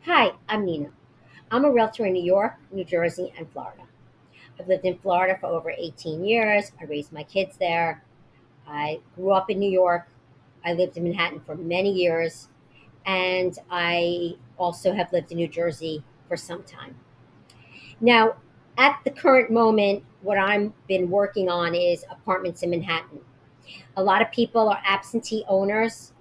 Hi, I'm Nina. I'm a realtor in New York, New Jersey, and Florida. I've lived in Florida for over 18 years. I raised my kids there. I grew up in New York. I lived in Manhattan for many years. And I also have lived in New Jersey for some time. Now, at the current moment, what I've been working on is apartments in Manhattan. A lot of people are absentee owners.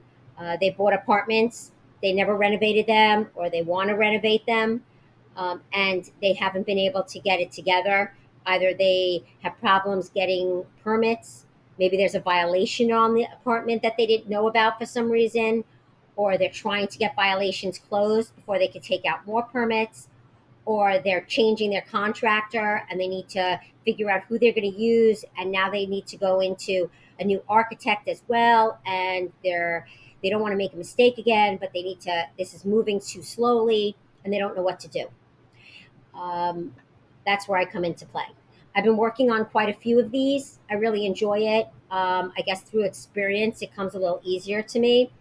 They bought apartments, they never renovated them, or they want to renovate them, and they haven't been able to get it together. Either they have problems getting permits, maybe there's a violation on the apartment that they didn't know about for some reason, or they're trying to get violations closed before they can take out more permits, or they're changing their contractor and they need to figure out who they're going to use, and now they need to go into a new architect as well, and they don't want to make a mistake again, but they need to, this is moving too slowly and they don't know what to do. um, that's where I come into play. I've been working on quite a few of these. I really enjoy it. I guess through experience it comes a little easier to me,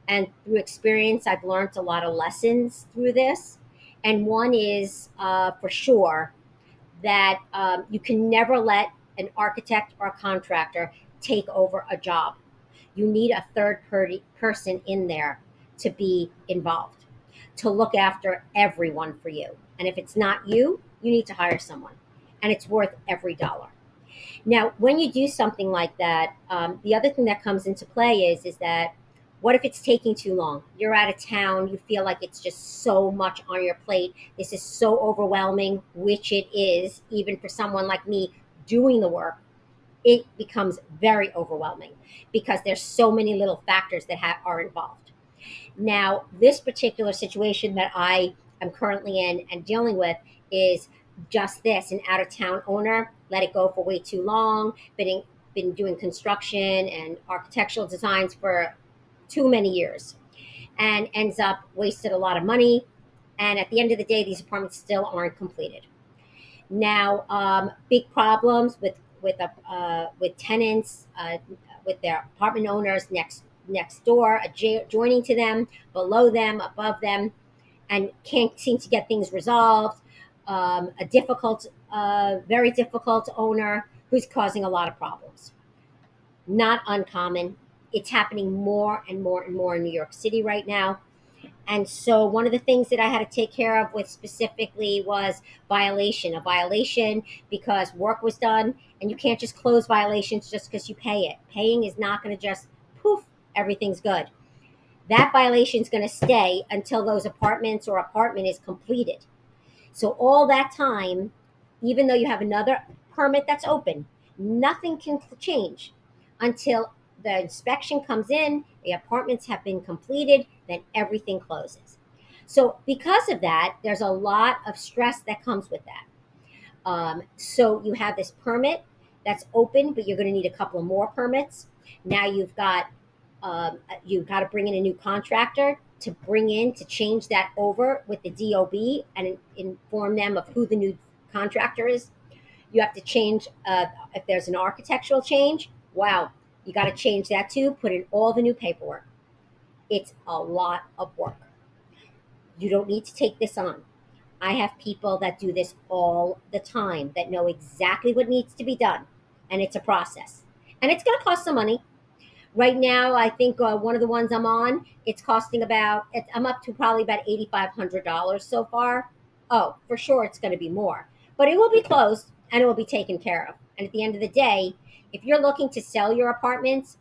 and through experience I've learned a lot of lessons through this. And one is, for sure, that you can never let an architect or a contractor take over a job. You need a third party person in there to be involved, to look after everyone for you. And if it's not you, you need to hire someone, and it's worth every dollar. Now, when you do something like that, the other thing that comes into play is that, what if it's taking too long? You're out of town. You feel like it's just so much on your plate. This is so overwhelming, which it is, even for someone like me doing the work. It becomes very overwhelming because there's so many little factors that are involved. Now, this particular situation that I am currently in and dealing with is just this: an out of town owner let it go for way too long, been doing construction and architectural designs for too many years, and ends up wasted a lot of money. And at the end of the day, these apartments still aren't completed. Now, big problems with tenants, with their apartment owners next door, adjoining to them, below them, above them, and can't seem to get things resolved. A difficult, very difficult owner who's causing a lot of problems. Not uncommon. It's happening more and more and more in New York City right now. And so one of the things that I had to take care of with specifically was a violation because work was done, and you can't just close violations just because you pay it. Paying is not going to just poof, everything's good. That violation is going to stay until those apartments or apartment is completed. So all that time, even though you have another permit that's open, nothing can change until the inspection comes in, the apartments have been completed, then everything closes. So because of that, there's a lot of stress that comes with that. So you have this permit that's open, but you're going to need a couple of more permits. Now you've got to bring in a new contractor to bring in to change that over with the DOB and inform them of who the new contractor is. You have to change, if there's an architectural change. Wow, you got to change that too. Put in all the new paperwork. It's a lot of work. You don't need to take this on. I have people that do this all the time that know exactly what needs to be done, and it's a process. And it's going to cost some money. Right now, I think one of the ones I'm on, it's costing about, I'm up to probably about $8,500 so far. Oh, for sure, it's going to be more, but it will be closed and it will be taken care of. And at the end of the day, if you're looking to sell your apartments,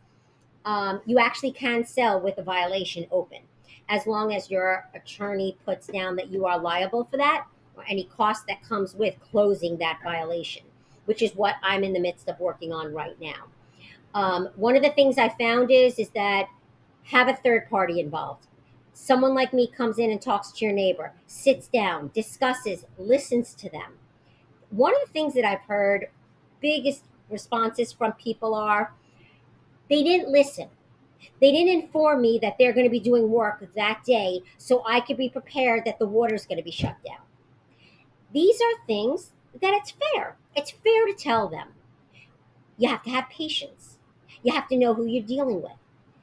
you actually can sell with a violation open, as long as your attorney puts down that you are liable for that or any cost that comes with closing that violation, which is what I'm in the midst of working on right now. One of the things I found is that, have a third party involved. Someone like me comes in and talks to your neighbor, sits down, discusses, listens to them. One of the things that I've heard, biggest responses from people are, they didn't listen. They didn't inform me that they're going to be doing work that day so I could be prepared that the water's going to be shut down. These are things that it's fair. It's fair to tell them. You have to have patience. You have to know who you're dealing with.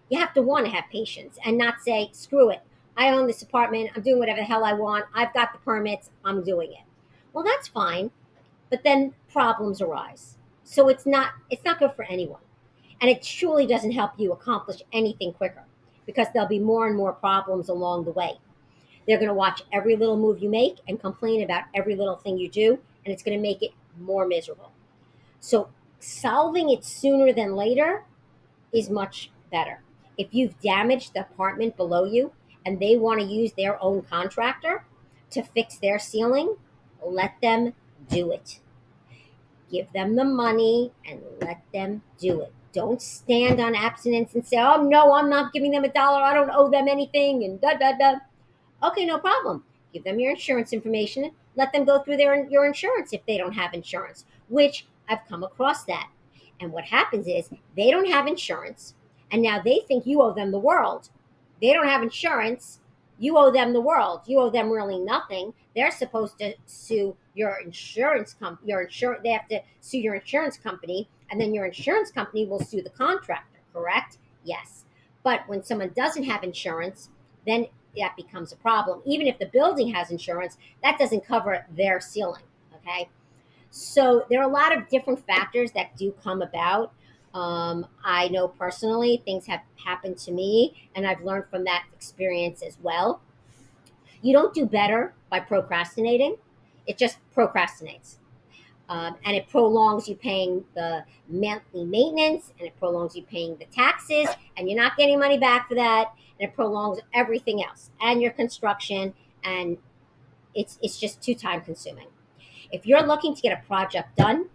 You have to want to have patience and not say, screw it. I own this apartment. I'm doing whatever the hell I want. I've got the permits. I'm doing it. Well, that's fine, but then problems arise. So it's not good for anyone. And it truly doesn't help you accomplish anything quicker because there'll be more and more problems along the way. They're going to watch every little move you make and complain about every little thing you do, and it's going to make it more miserable. So solving it sooner than later is much better. If you've damaged the apartment below you and they want to use their own contractor to fix their ceiling, let them do it. Give them the money and let them do it. Don't stand on abstinence and say, oh, no, I'm not giving them a dollar. I don't owe them anything. And da, da, da. Okay, no problem. Give them your insurance information. Let them go through your insurance if they don't have insurance, which I've come across that. And what happens is they don't have insurance, and now they think you owe them the world. They don't have insurance. You owe them the world. You owe them really nothing. They're supposed to sue your insurance company. They have to sue your insurance company, and then your insurance company will sue the contractor. Correct? Yes. But when someone doesn't have insurance, then that becomes a problem. Even if the building has insurance, that doesn't cover their ceiling. Okay. So there are a lot of different factors that do come about. I know personally things have happened to me, and I've learned from that experience as well. You don't do better by procrastinating, it just procrastinates. And it prolongs you paying the monthly maintenance, and it prolongs you paying the taxes, and you're not getting money back for that, and it prolongs everything else and your construction, and it's just too time consuming. If you're looking to get a project done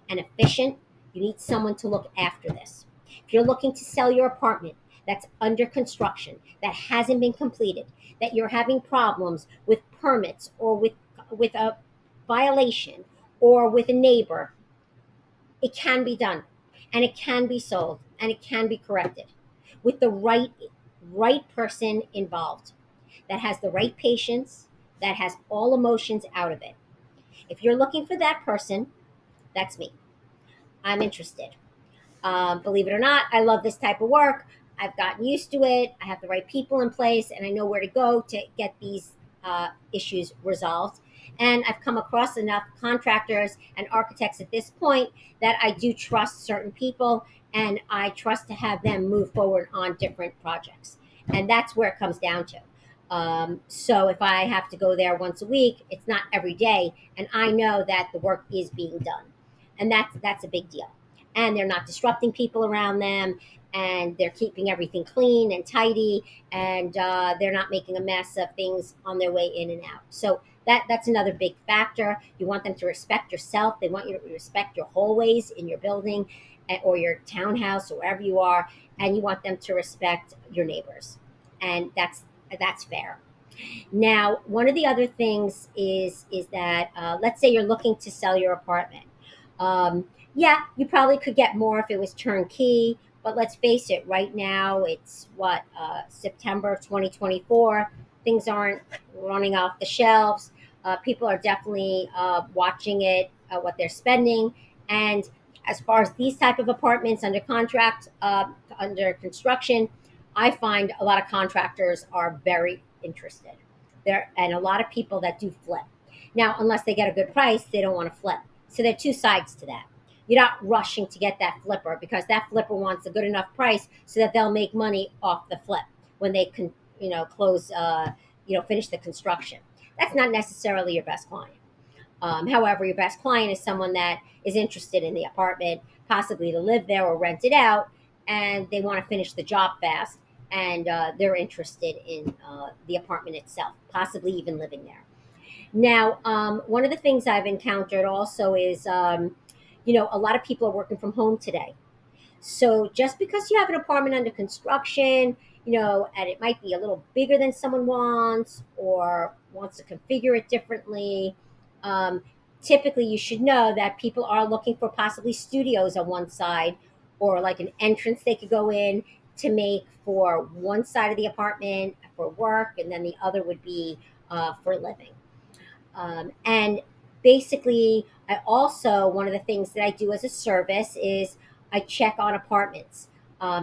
and efficient, you need someone to look after this. If you're looking to sell your apartment that's under construction, that hasn't been completed, that you're having problems with permits or with a violation or with a neighbor, it can be done, and it can be sold, and it can be corrected with the right person involved that has the right patience, that has all emotions out of it. If you're looking for that person, that's me. I'm interested. Believe it or not, I love this type of work. I've gotten used to it. I have the right people in place, and I know where to go to get these issues resolved. And I've come across enough contractors and architects at this point that I do trust certain people, and I trust to have them move forward on different projects. And that's where it comes down to. So if I have to go there once a week, it's not every day, and I know that the work is being done, and that's a big deal. And they're not disrupting people around them, and they're keeping everything clean and tidy, and they're not making a mess of things on their way in and out. So that's another big factor. You want them to respect yourself. They want you to respect your hallways in your building, or your townhouse or wherever you are, and you want them to respect your neighbors, and that's fair. Now, one of the other things is that let's say you're looking to sell your apartment. Yeah, you probably could get more if it was turnkey, but let's face it. Right now, it's what September 2024. Things aren't running off the shelves. People are definitely watching it, what they're spending, and as far as these type of apartments under contract, under construction, I find a lot of contractors are very interested there, and a lot of people that do flip. Now, unless they get a good price, they don't want to flip. So there are two sides to that. You're not rushing to get that flipper because that flipper wants a good enough price so that they'll make money off the flip when they can, close, finish the construction. That's not necessarily your best client. However, your best client is someone that is interested in the apartment, possibly to live there or rent it out, and they want to finish the job fast, and they're interested in the apartment itself, possibly even living there. Now, one of the things I've encountered also is, a lot of people are working from home today. So just because you have an apartment under construction, and it might be a little bigger than someone wants or wants to configure it differently, um, typically you should know that people are looking for possibly studios on one side or like an entrance they could go in to make for one side of the apartment for work, and then the other would be for living. And basically, I also, one of the things that I do as a service is I check on apartments.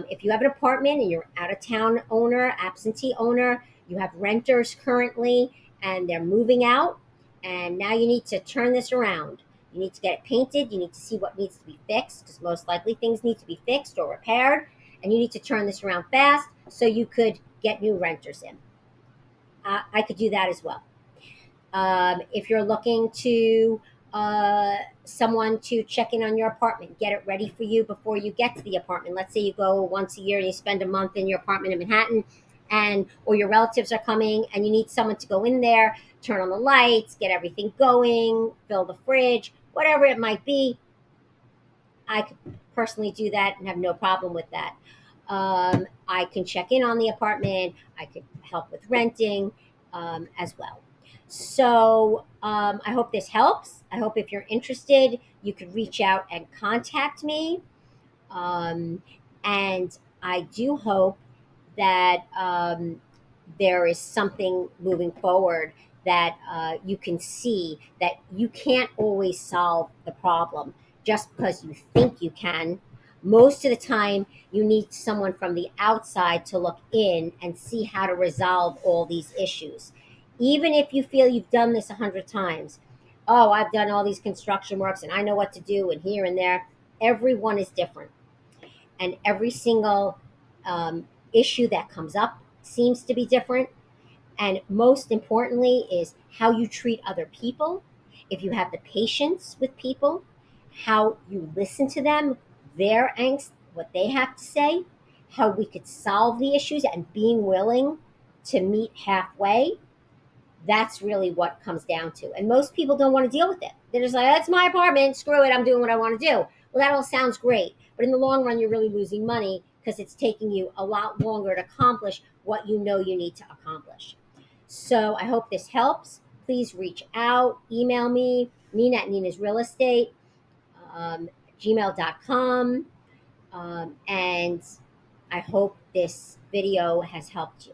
If you have an apartment and you're out of town owner, absentee owner, You have renters currently, and they're moving out, and now you need to turn this around. You need to get it painted. You need to see what needs to be fixed, because most likely things need to be fixed or repaired, and you need to turn this around fast so you could get new renters in. I could do that as well. If you're looking to someone to check in on your apartment, get it ready for you before you get to the apartment. Let's say you go once a year and you spend a month in your apartment in Manhattan, and or your relatives are coming and you need someone to go in there, turn on the lights, get everything going, fill the fridge, whatever it might be. I could personally do that and have no problem with that. I can check in on the apartment. I could help with renting as well. So I hope this helps. I hope if you're interested, you could reach out and contact me. Um, and I do hope that there is something moving forward that you can see that you can't always solve the problem just because you think you can. Most of the time, you need someone from the outside to look in and see how to resolve all these issues. Even if you feel you've done this 100 times, oh, I've done all these construction works and I know what to do, and here and there, everyone is different. And every single issue that comes up seems to be different. And most importantly, is how you treat other people. If you have the patience with people, how you listen to them, their angst, what they have to say, how we could solve the issues, and being willing to meet halfway. That's really what comes down to. And most people don't want to deal with it. They're just like, that's my apartment. Screw it. I'm doing what I want to do. Well, that all sounds great. But in the long run, you're really losing money because it's taking you a lot longer to accomplish what you know you need to accomplish. So I hope this helps. Please reach out, email me, Nina at Nina's Real Estate, gmail.com. And I hope this video has helped you.